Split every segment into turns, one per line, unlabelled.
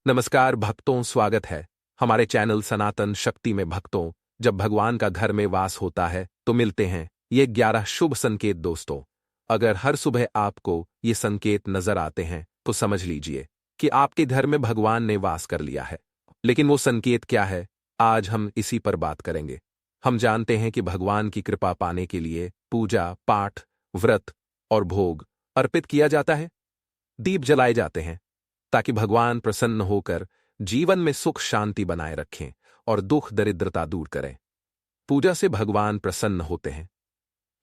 नमस्कार भक्तों, स्वागत है हमारे चैनल सनातन शक्ति में। भक्तों, जब भगवान का घर में वास होता है तो मिलते हैं ये 11 शुभ संकेत। दोस्तों, अगर हर सुबह आपको ये संकेत नजर आते हैं तो समझ लीजिए कि आपके घर में भगवान ने वास कर लिया है। लेकिन वो संकेत क्या है, आज हम इसी पर बात करेंगे। हम जानते हैं कि भगवान की कृपा पाने के लिए पूजा पाठ, व्रत और भोग अर्पित किया जाता है। दीप जलाए जाते हैं ताकि भगवान प्रसन्न होकर जीवन में सुख शांति बनाए रखें और दुख दरिद्रता दूर करें। पूजा से भगवान प्रसन्न होते हैं,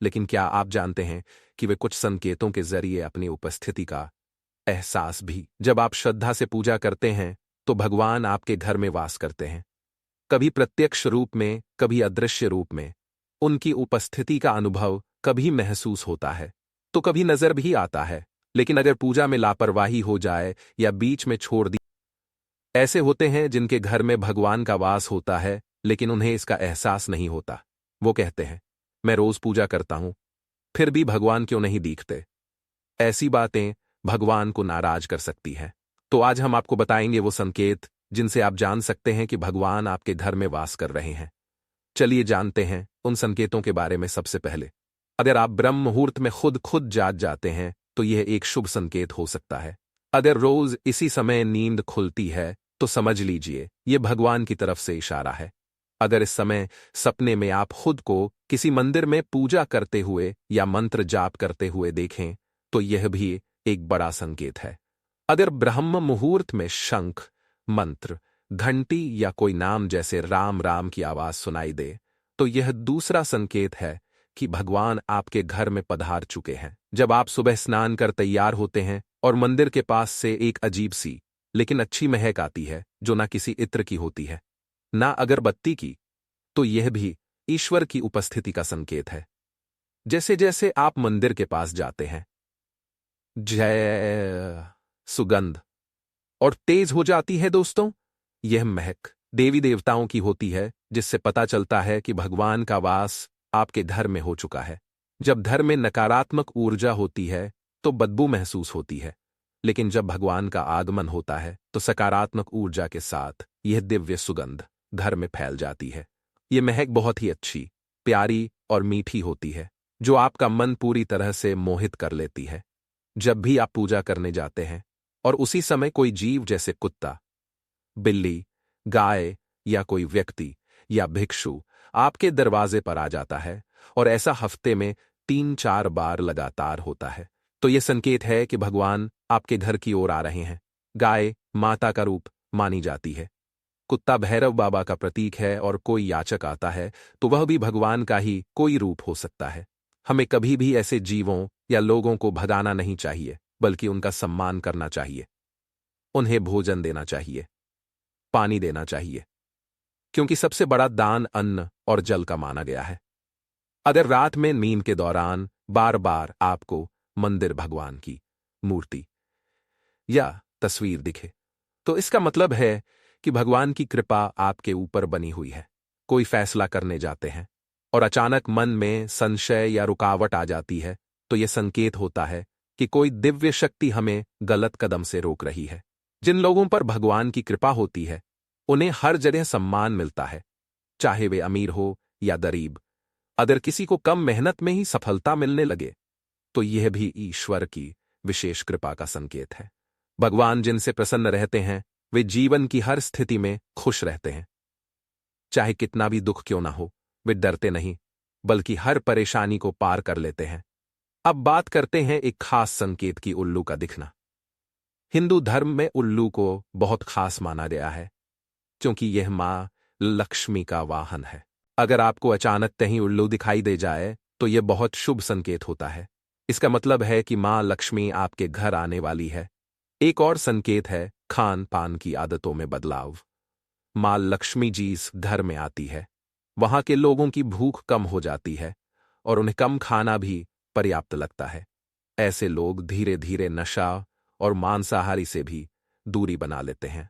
लेकिन क्या आप जानते हैं कि वे कुछ संकेतों के जरिए अपनी उपस्थिति का एहसास भी। जब आप श्रद्धा से पूजा करते हैं तो भगवान आपके घर में वास करते हैं, कभी प्रत्यक्ष रूप में, कभी अदृश्य रूप में। उनकी उपस्थिति का अनुभव कभी महसूस होता है तो कभी नजर भी आता है। लेकिन अगर पूजा में लापरवाही हो जाए या बीच में छोड़ दी, ऐसे होते हैं जिनके घर में भगवान का वास होता है लेकिन उन्हें इसका एहसास नहीं होता। वो कहते हैं, मैं रोज पूजा करता हूं, फिर भी भगवान क्यों नहीं दिखते। ऐसी बातें भगवान को नाराज कर सकती हैं। तो आज हम आपको बताएंगे वो संकेत जिनसे आप जान सकते हैं कि भगवान आपके घर में वास कर रहे हैं। चलिए जानते हैं उन संकेतों के बारे में। सबसे पहले, अगर आप ब्रह्म मुहूर्त में खुद जाग जाते हैं तो यह एक शुभ संकेत हो सकता है। अगर रोज इसी समय नींद खुलती है तो समझ लीजिए यह भगवान की तरफ से इशारा है। अगर इस समय सपने में आप खुद को किसी मंदिर में पूजा करते हुए या मंत्र जाप करते हुए देखें तो यह भी एक बड़ा संकेत है। अगर ब्रह्म मुहूर्त में शंख, मंत्र, घंटी या कोई नाम जैसे राम राम की आवाज सुनाई दे तो यह दूसरा संकेत है कि भगवान आपके घर में पधार चुके हैं। जब आप सुबह स्नान कर तैयार होते हैं और मंदिर के पास से एक अजीब सी लेकिन अच्छी महक आती है जो ना किसी इत्र की होती है ना अगरबत्ती की, तो यह भी ईश्वर की उपस्थिति का संकेत है। जैसे जैसे आप मंदिर के पास जाते हैं, जय सुगंध और तेज हो जाती है। दोस्तों, यह महक देवी देवताओं की होती है, जिससे पता चलता है कि भगवान का वास आपके घर में हो चुका है। जब घर में नकारात्मक ऊर्जा होती है तो बदबू महसूस होती है, लेकिन जब भगवान का आगमन होता है तो सकारात्मक ऊर्जा के साथ यह दिव्य सुगंध घर में फैल जाती है। यह महक बहुत ही अच्छी, प्यारी और मीठी होती है, जो आपका मन पूरी तरह से मोहित कर लेती है। जब भी आप पूजा करने जाते हैं और उसी समय कोई जीव जैसे कुत्ता, बिल्ली, गाय या कोई व्यक्ति या भिक्षु आपके दरवाजे पर आ जाता है और ऐसा हफ्ते में 3-4 बार लगातार होता है, तो यह संकेत है कि भगवान आपके घर की ओर आ रहे हैं। गाय माता का रूप मानी जाती है, कुत्ता भैरव बाबा का प्रतीक है और कोई याचक आता है तो वह भी भगवान का ही कोई रूप हो सकता है। हमें कभी भी ऐसे जीवों या लोगों को भगाना नहीं चाहिए, बल्कि उनका सम्मान करना चाहिए। उन्हें भोजन देना चाहिए, पानी देना चाहिए, क्योंकि सबसे बड़ा दान अन्न और जल का माना गया है। अगर रात में नींद के दौरान बार बार आपको मंदिर, भगवान की मूर्ति या तस्वीर दिखे तो इसका मतलब है कि भगवान की कृपा आपके ऊपर बनी हुई है। कोई फैसला करने जाते हैं और अचानक मन में संशय या रुकावट आ जाती है तो यह संकेत होता है कि कोई दिव्य शक्ति हमें गलत कदम से रोक रही है। जिन लोगों पर भगवान की कृपा होती है उन्हें हर जगह सम्मान मिलता है, चाहे वे अमीर हो या गरीब। अगर किसी को कम मेहनत में ही सफलता मिलने लगे तो यह भी ईश्वर की विशेष कृपा का संकेत है। भगवान जिनसे प्रसन्न रहते हैं वे जीवन की हर स्थिति में खुश रहते हैं। चाहे कितना भी दुख क्यों ना हो, वे डरते नहीं, बल्कि हर परेशानी को पार कर लेते हैं। अब बात करते हैं एक खास संकेत की, उल्लू का दिखना। हिंदू धर्म में उल्लू को बहुत खास माना गया है, क्योंकि यह मां लक्ष्मी का वाहन है। अगर आपको अचानक कहीं उल्लू दिखाई दे जाए तो यह बहुत शुभ संकेत होता है। इसका मतलब है कि मां लक्ष्मी आपके घर आने वाली है। एक और संकेत है खान पान की आदतों में बदलाव। मां लक्ष्मी जिस घर में आती है वहां के लोगों की भूख कम हो जाती है और उन्हें कम खाना भी पर्याप्त लगता है। ऐसे लोग धीरे धीरे नशा और मांसाहारी से भी दूरी बना लेते हैं।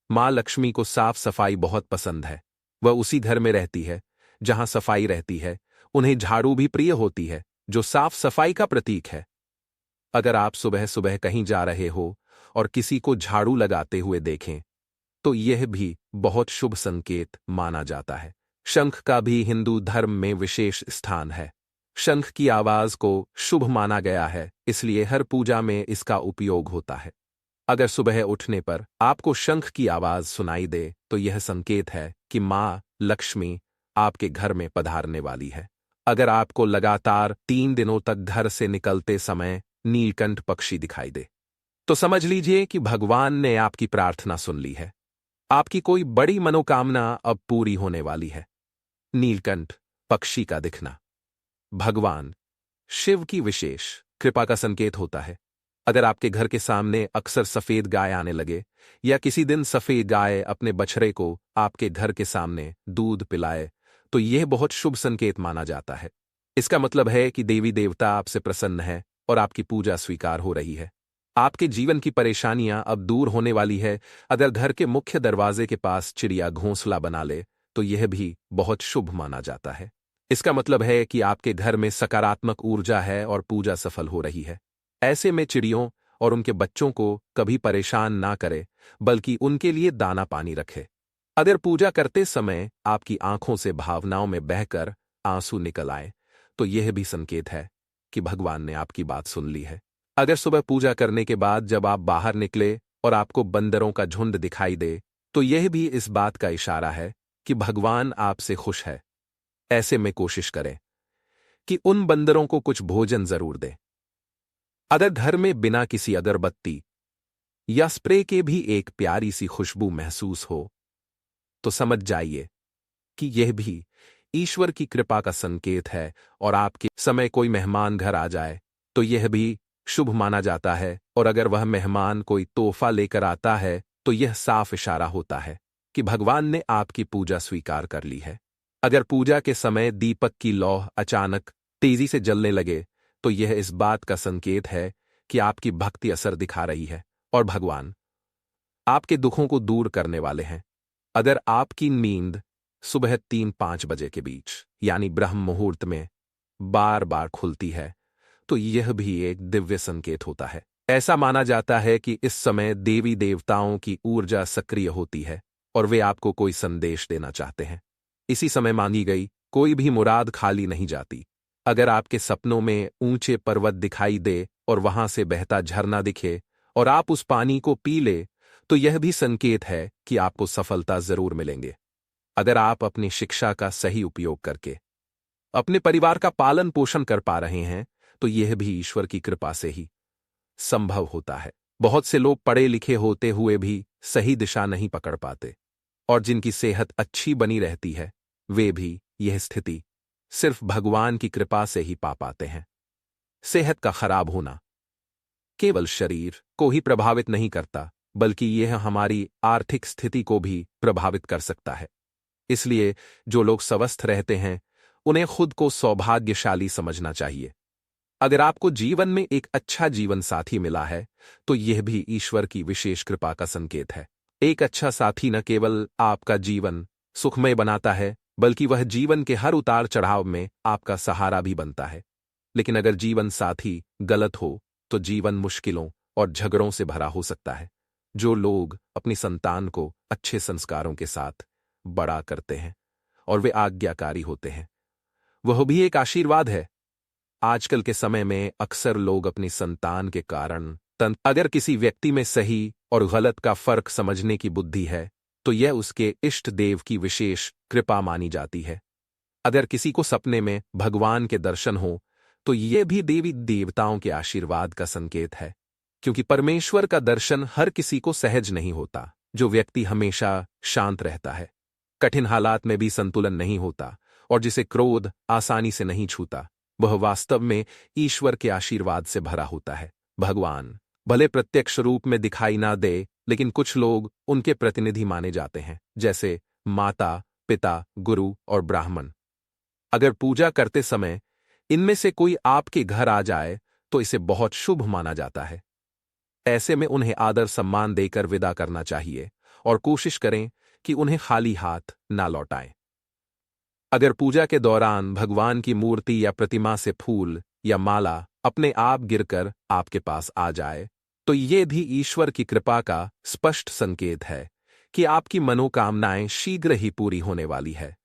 मां लक्ष्मी को साफ सफाई बहुत पसंद है। वह उसी घर में रहती है जहां सफाई रहती है। उन्हें झाड़ू भी प्रिय होती है, जो साफ सफाई का प्रतीक है। अगर आप सुबह सुबह कहीं जा रहे हो और किसी को झाड़ू लगाते हुए देखें तो यह भी बहुत शुभ संकेत माना जाता है। शंख का भी हिंदू धर्म में विशेष स्थान है। शंख की आवाज को शुभ माना गया है, इसलिए हर पूजा में इसका उपयोग होता है। अगर सुबह उठने पर आपको शंख की आवाज सुनाई दे तो यह संकेत है कि माँ लक्ष्मी आपके घर में पधारने वाली है। अगर आपको लगातार 3 दिनों तक घर से निकलते समय नीलकंठ पक्षी दिखाई दे तो समझ लीजिए कि भगवान ने आपकी प्रार्थना सुन ली है। आपकी कोई बड़ी मनोकामना अब पूरी होने वाली है। नीलकंठ पक्षी का दिखना भगवान शिव की विशेष कृपा का संकेत होता है। अगर आपके घर के सामने अक्सर सफेद गाय आने लगे या किसी दिन सफेद गाय अपने बछड़े को आपके घर के सामने दूध पिलाए तो यह बहुत शुभ संकेत माना जाता है। इसका मतलब है कि देवी देवता आपसे प्रसन्न है और आपकी पूजा स्वीकार हो रही है। आपके जीवन की परेशानियां अब दूर होने वाली है। अगर घर के मुख्य दरवाजे के पास चिड़िया घोंसला बना ले तो यह भी बहुत शुभ माना जाता है। इसका मतलब है कि आपके घर में सकारात्मक ऊर्जा है और पूजा सफल हो रही है। ऐसे में चिड़ियों और उनके बच्चों को कभी परेशान ना करे, बल्कि उनके लिए दाना पानी रखे। अगर पूजा करते समय आपकी आंखों से भावनाओं में बहकर आंसू निकल आए तो यह भी संकेत है कि भगवान ने आपकी बात सुन ली है। अगर सुबह पूजा करने के बाद जब आप बाहर निकले और आपको बंदरों का झुंड दिखाई दे तो यह भी इस बात का इशारा है कि भगवान आपसे खुश है। ऐसे में कोशिश करें कि उन बंदरों को कुछ भोजन जरूर दें। अगर घर में बिना किसी अगरबत्ती या स्प्रे के भी एक प्यारी सी खुशबू महसूस हो तो समझ जाइए कि यह भी ईश्वर की कृपा का संकेत है। और आपके समय कोई मेहमान घर आ जाए तो यह भी शुभ माना जाता है। और अगर वह मेहमान कोई तोहफा लेकर आता है तो यह साफ इशारा होता है कि भगवान ने आपकी पूजा स्वीकार कर ली है। अगर पूजा के समय दीपक की लौ अचानक तेजी से जलने लगे तो यह इस बात का संकेत है कि आपकी भक्ति असर दिखा रही है और भगवान आपके दुखों को दूर करने वाले हैं। अगर आपकी नींद सुबह 3-5 बजे के बीच यानी ब्रह्म मुहूर्त में बार बार खुलती है तो यह भी एक दिव्य संकेत होता है। ऐसा माना जाता है कि इस समय देवी देवताओं की ऊर्जा सक्रिय होती है और वे आपको कोई संदेश देना चाहते हैं। इसी समय मांगी गई कोई भी मुराद खाली नहीं जाती। अगर आपके सपनों में ऊंचे पर्वत दिखाई दे और वहां से बहता झरना दिखे और आप उस पानी को पी ले तो यह भी संकेत है कि आपको सफलता जरूर मिलेंगे। अगर आप अपनी शिक्षा का सही उपयोग करके अपने परिवार का पालन पोषण कर पा रहे हैं तो यह भी ईश्वर की कृपा से ही संभव होता है। बहुत से लोग पढ़े लिखे होते हुए भी सही दिशा नहीं पकड़ पाते और जिनकी सेहत अच्छी बनी रहती है वे भी यह स्थिति सिर्फ भगवान की कृपा से ही पा पाते हैं। सेहत का खराब होना केवल शरीर को ही प्रभावित नहीं करता, बल्कि यह हमारी आर्थिक स्थिति को भी प्रभावित कर सकता है। इसलिए जो लोग स्वस्थ रहते हैं उन्हें खुद को सौभाग्यशाली समझना चाहिए। अगर आपको जीवन में एक अच्छा जीवन साथी मिला है तो यह भी ईश्वर की विशेष कृपा का संकेत है। एक अच्छा साथी न केवल आपका जीवन सुखमय बनाता है, बल्कि वह जीवन के हर उतार चढ़ाव में आपका सहारा भी बनता है। लेकिन अगर जीवन साथी गलत हो तो जीवन मुश्किलों और झगड़ों से भरा हो सकता है। जो लोग अपनी संतान को अच्छे संस्कारों के साथ बड़ा करते हैं और वे आज्ञाकारी होते हैं, वह भी एक आशीर्वाद है। आजकल के समय में अक्सर लोग अपनी संतान के कारण अगर किसी व्यक्ति में सही और गलत का फर्क समझने की बुद्धि है तो यह उसके इष्ट देव की विशेष कृपा मानी जाती है। अगर किसी को सपने में भगवान के दर्शन हो तो यह भी देवी देवताओं के आशीर्वाद का संकेत है, क्योंकि परमेश्वर का दर्शन हर किसी को सहज नहीं होता। जो व्यक्ति हमेशा शांत रहता है, कठिन हालात में भी संतुलन नहीं होता और जिसे क्रोध आसानी से नहीं छूता, वह वास्तव में ईश्वर के आशीर्वाद से भरा होता है। भगवान भले प्रत्यक्ष रूप में दिखाई ना दे, लेकिन कुछ लोग उनके प्रतिनिधि माने जाते हैं, जैसे माता, पिता, गुरु और ब्राह्मण। अगर पूजा करते समय इनमें से कोई आपके घर आ जाए तो इसे बहुत शुभ माना जाता है। ऐसे में उन्हें आदर सम्मान देकर विदा करना चाहिए और कोशिश करें कि उन्हें खाली हाथ ना लौटाएं। अगर पूजा के दौरान भगवान की मूर्ति या प्रतिमा से फूल या माला अपने आप गिरकर आपके पास आ जाए तो ये भी ईश्वर की कृपा का स्पष्ट संकेत है कि आपकी मनोकामनाएं शीघ्र ही पूरी होने वाली है।